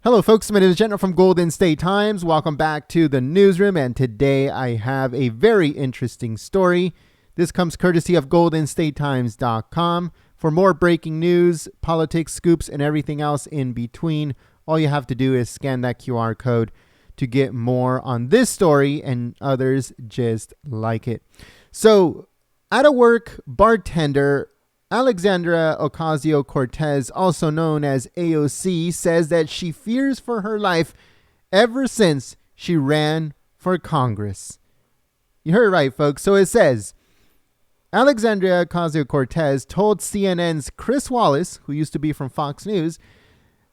Hello folks, my name is General from Golden State Times. Welcome back to the newsroom, and today I have a very interesting story. This comes courtesy of goldenstatetimes.com. For more breaking news, politics, scoops, and everything else in between, all you have to do is scan that QR code to get more on this story and others just like it. So, out of work bartender Alexandria Ocasio-Cortez, also known as AOC, says that she fears for her life ever since she ran for Congress. You heard it right, folks. So it says, Alexandria Ocasio-Cortez told CNN's Chris Wallace, who used to be from Fox News,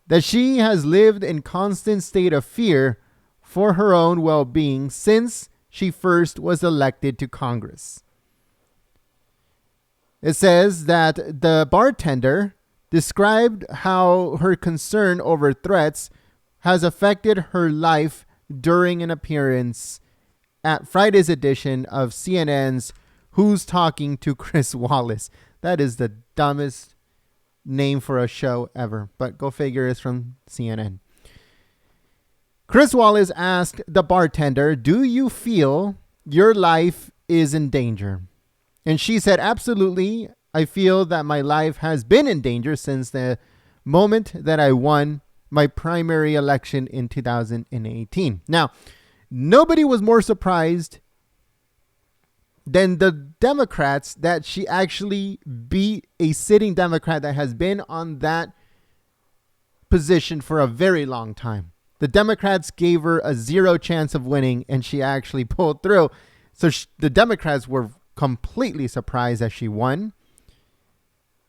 that she has lived in constant state of fear for her own well-being since she first was elected to Congress. It says that the bartender described how her concern over threats has affected her life during an appearance at Friday's edition of CNN's Who's Talking to Chris Wallace. That is the dumbest name for a show ever, but go figure, it's from CNN. Chris Wallace asked the bartender, "Do you feel your life is in danger?" And she said, "Absolutely. I feel that my life has been in danger since the moment that I won my primary election in 2018. Now, nobody was more surprised than the Democrats that she actually beat a sitting Democrat that has been on that position for a very long time. The Democrats gave her a zero chance of winning, and she actually pulled through. So the Democrats were completely surprised that she won.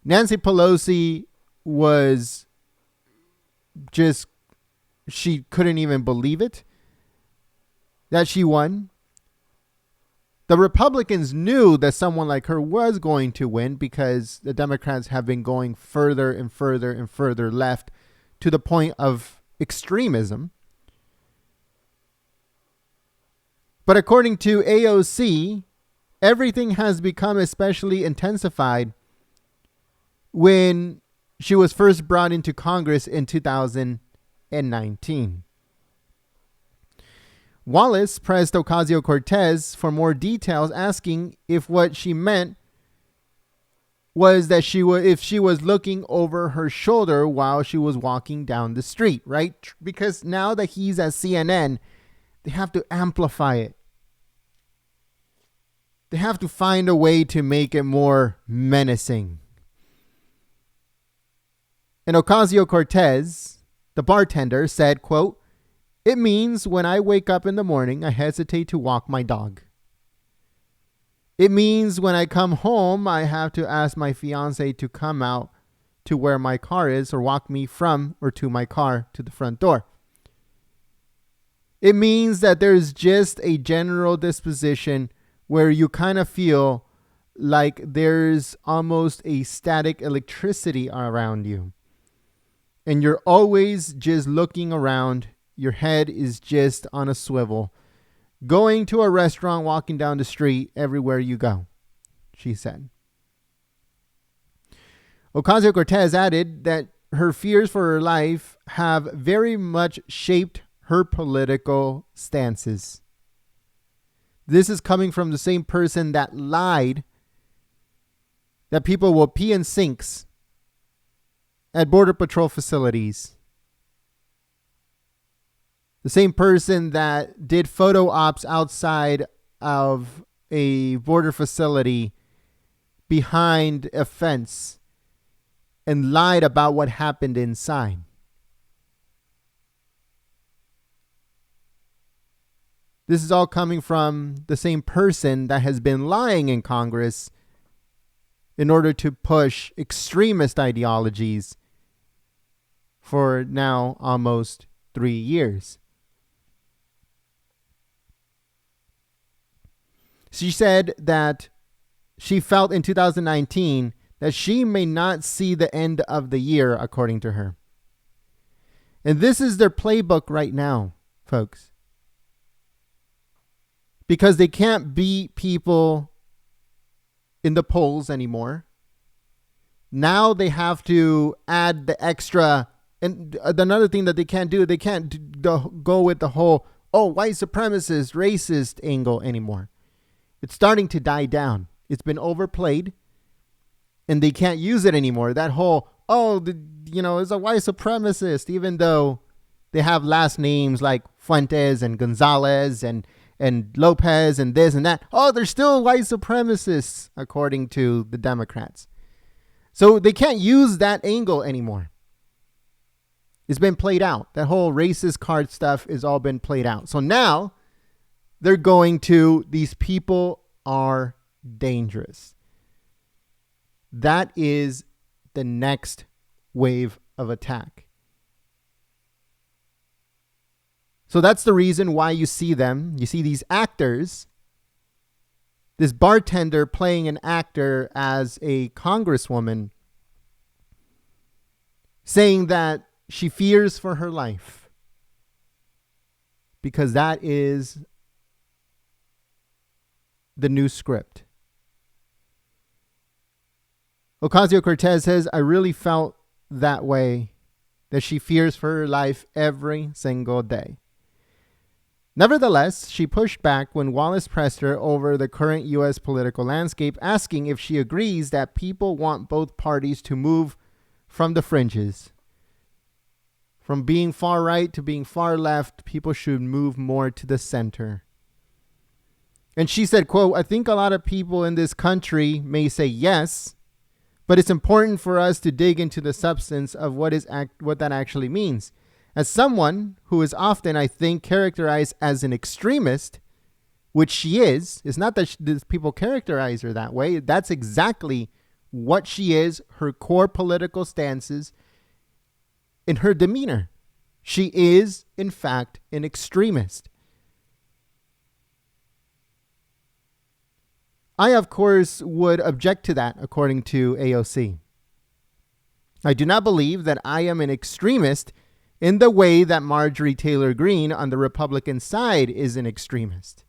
Nancy Pelosi was just, she couldn't even believe it that she won. The Republicans knew that someone like her was going to win because the Democrats have been going further and further and further left to the point of extremism. But according to AOC, everything has become especially intensified when she was first brought into Congress in 2019. Wallace pressed Ocasio-Cortez for more details, asking if what she meant was that if she was looking over her shoulder while she was walking down the street, right? Because now that he's at CNN, they have to amplify it. They have to find a way to make it more menacing. And Ocasio-Cortez, the bartender, said, quote, "It means when I wake up in the morning, I hesitate to walk my dog. It means when I come home, I have to ask my fiance to come out to where my car is or walk me from or to my car to the front door. It means that there's just a general disposition where you kind of feel like there's almost a static electricity around you. And you're always just looking around. Your head is just on a swivel. Going to a restaurant, walking down the street, everywhere you go," she said. Ocasio-Cortez added that her fears for her life have very much shaped her political stances. This is coming from the same person that lied that people will pee in sinks at Border Patrol facilities. The same person that did photo ops outside of a border facility behind a fence and lied about what happened inside. This is all coming from the same person that has been lying in Congress in order to push extremist ideologies for now almost 3 years. She said that she felt in 2019 that she may not see the end of the year, according to her. And this is their playbook right now, folks. Because they can't beat people in the polls anymore. Now they have to add the extra And another thing that they can't do, they can't go with the whole, oh, white supremacist, racist angle anymore. It's starting to die down. It's been overplayed and they can't use it anymore. That whole, it's a white supremacist, even though they have last names like Fuentes and Gonzalez and Lopez and this and that. Oh, they're still white supremacists, according to the Democrats. So they can't use that angle anymore. It's been played out. That whole racist card stuff has all been played out. So now they're going to, these people are dangerous. That is the next wave of attack. So that's the reason why you see them. You see these actors, this bartender playing an actor as a congresswoman, saying that she fears for her life because that is the new script. Ocasio-Cortez says, I really felt that way, that she fears for her life every single day. Nevertheless, she pushed back when Wallace pressed her over the current U.S. political landscape, asking if she agrees that people want both parties to move from the fringes. From being far right to being far left, people should move more to the center. And she said, quote, I think a lot of people in this country may say yes, but it's important for us to dig into the substance of what that actually means. As someone who is often, I think, characterized as an extremist, which she is, it's not that people characterize her that way. That's exactly what she is, her core political stances, in her demeanor. She is, in fact, an extremist. I, of course, would object to that, according to AOC. I do not believe that I am an extremist in the way that Marjorie Taylor Greene on the Republican side is an extremist.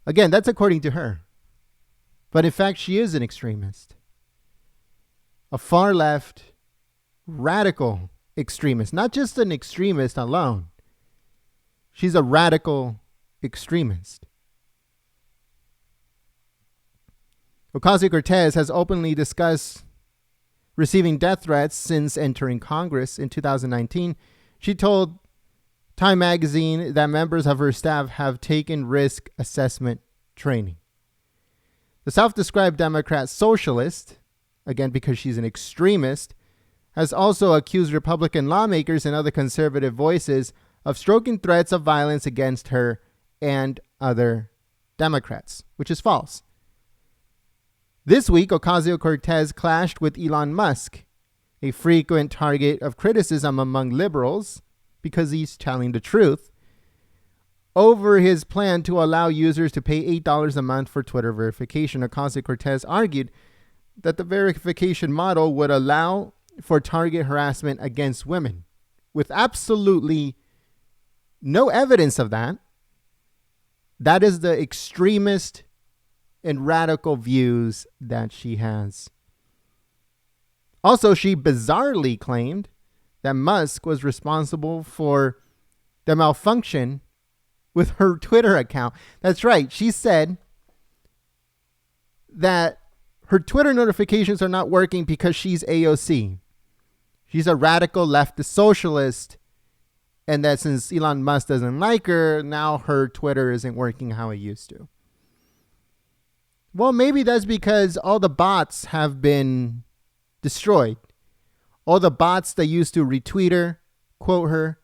Again, that's according to her. But in fact, she is an extremist. A far left, radical extremist. Not just an extremist alone. She's a radical extremist. Ocasio-Cortez has openly discussed receiving death threats since entering Congress in 2019. She told Time magazine that members of her staff have taken risk assessment training. The self-described Democrat socialist, again because she's an extremist, has also accused Republican lawmakers and other conservative voices of stoking threats of violence against her and other Democrats, which is false. This week, Ocasio-Cortez clashed with Elon Musk, a frequent target of criticism among liberals because he's telling the truth, over his plan to allow users to pay $8 a month for Twitter verification. Ocasio-Cortez argued that the verification model would allow for target harassment against women, with absolutely no evidence of that. That is the extremist and radical views that she has. Also, she bizarrely claimed that Musk was responsible for the malfunction with her Twitter account. That's right. She said that her Twitter notifications are not working because she's AOC. She's a radical leftist socialist. And that since Elon Musk doesn't like her, now her Twitter isn't working how it used to. Well, maybe that's because all the bots have been destroyed. All the bots that used to retweet her, quote her,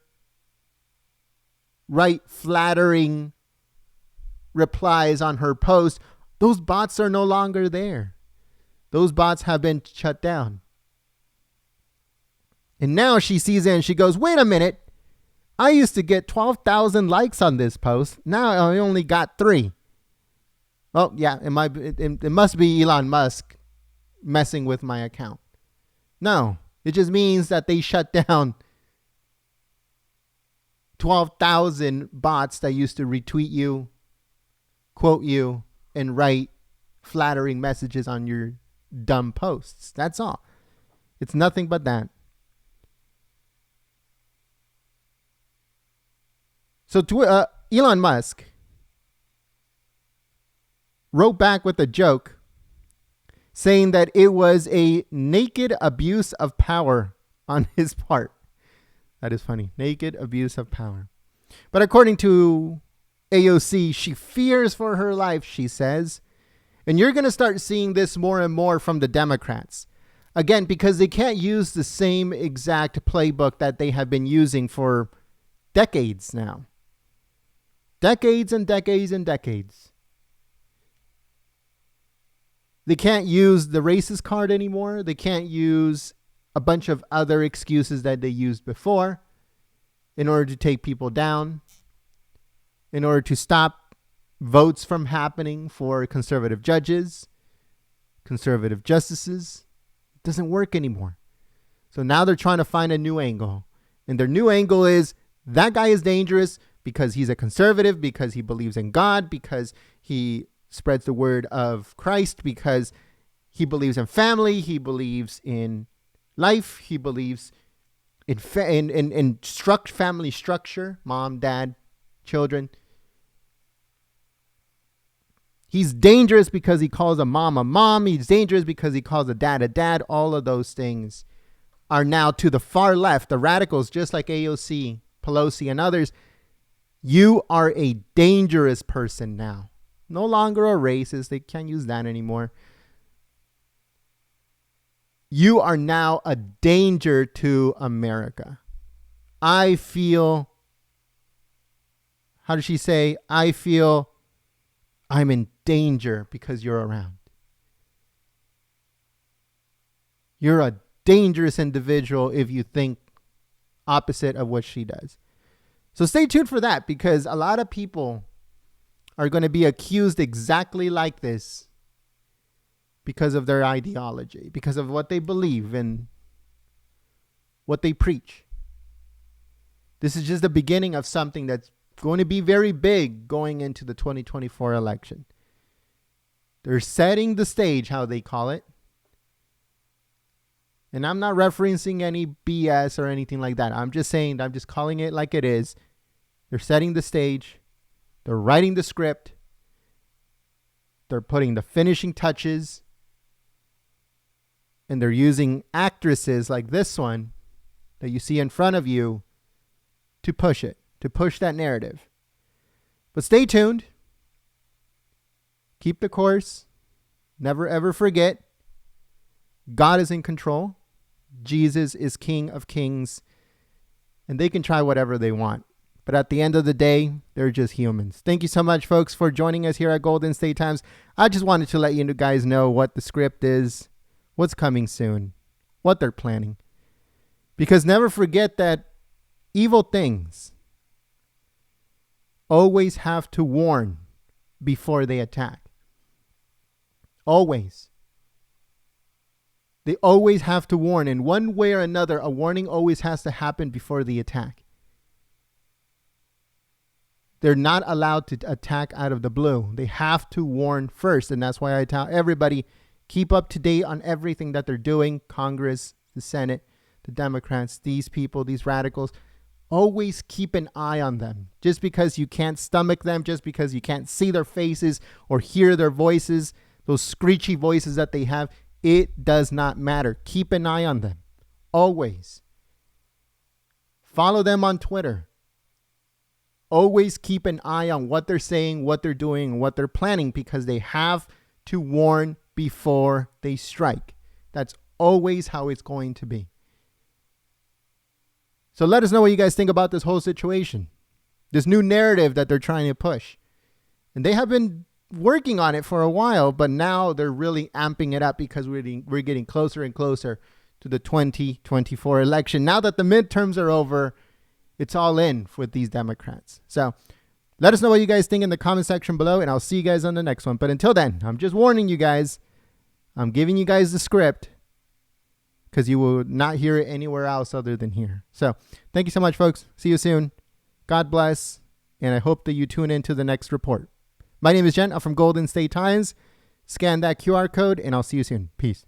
write flattering replies on her post, those bots are no longer there. Those bots have been shut down. And now she sees it and she goes, wait a minute. I used to get 12,000 likes on this post. Now I only got 3. Well, yeah, it must be Elon Musk messing with my account. No, it just means that they shut down 12,000 bots that used to retweet you, quote you, and write flattering messages on your dumb posts. That's all. It's nothing but that. So Elon Musk wrote back with a joke saying that it was a naked abuse of power on his part. That is funny. Naked abuse of power. But according to AOC, she fears for her life, she says. And you're going to start seeing this more and more from the Democrats. Again, because they can't use the same exact playbook that they have been using for decades now. Decades and decades and decades. They can't use the racist card anymore. They can't use a bunch of other excuses that they used before in order to take people down, in order to stop votes from happening for conservative judges, conservative justices. It doesn't work anymore. So now they're trying to find a new angle. And their new angle is that guy is dangerous because he's a conservative, because he believes in God, because he spreads the word of Christ, because he believes in family, he believes in life, he believes in family structure, mom, dad, children. He's dangerous because he calls a mom. He's dangerous because he calls a dad. All of those things are now to the far left, the radicals, just like AOC, Pelosi, and others. You are a dangerous person now. No longer a racist. They can't use that anymore. You are now a danger to America. I feel, how does she say? I feel I'm in danger because you're around. You're a dangerous individual if you think opposite of what she does. So stay tuned for that, because a lot of people are going to be accused exactly like this because of their ideology, because of what they believe and what they preach. This is just the beginning of something that's going to be very big going into the 2024 election. They're setting the stage, how they call it. And I'm not referencing any BS or anything like that. I'm just saying, I'm just calling it like it is. They're setting the stage. They're writing the script. They're putting the finishing touches. And they're using actresses like this one that you see in front of you to push it, to push that narrative. But stay tuned. Keep the course. Never ever forget, God is in control. Jesus is King of Kings. And they can try whatever they want. But at the end of the day, they're just humans. Thank you so much, folks, for joining us here at Golden State Times. I just wanted to let you guys know what the script is, what's coming soon, what they're planning. Because never forget that evil things always have to warn before they attack. Always. They always have to warn. In one way or another, a warning always has to happen before the attack. They're not allowed to attack out of the blue. They have to warn first. And that's why I tell everybody, keep up to date on everything that they're doing. Congress, the Senate, the Democrats, these people, these radicals. Always keep an eye on them. Just because you can't stomach them, just because you can't see their faces or hear their voices, those screechy voices that they have, it does not matter. Keep an eye on them. Always. Follow them on Twitter. Always keep an eye on what they're saying, what they're doing, and what they're planning, because they have to warn before they strike. That's always how it's going to be. So let us know what you guys think about this whole situation. This new narrative that they're trying to push. And they have been working on it for a while, but now they're really amping it up because we're getting closer and closer to the 2024 election. Now that the midterms are over, it's all in with these Democrats. So let us know what you guys think in the comment section below, and I'll see you guys on the next one. But until then, I'm just warning you guys. I'm giving you guys the script because you will not hear it anywhere else other than here. So thank you so much, folks. See you soon. God bless. And I hope that you tune in to the next report. My name is Jen. I'm from Golden State Times. Scan that QR code, and I'll see you soon. Peace.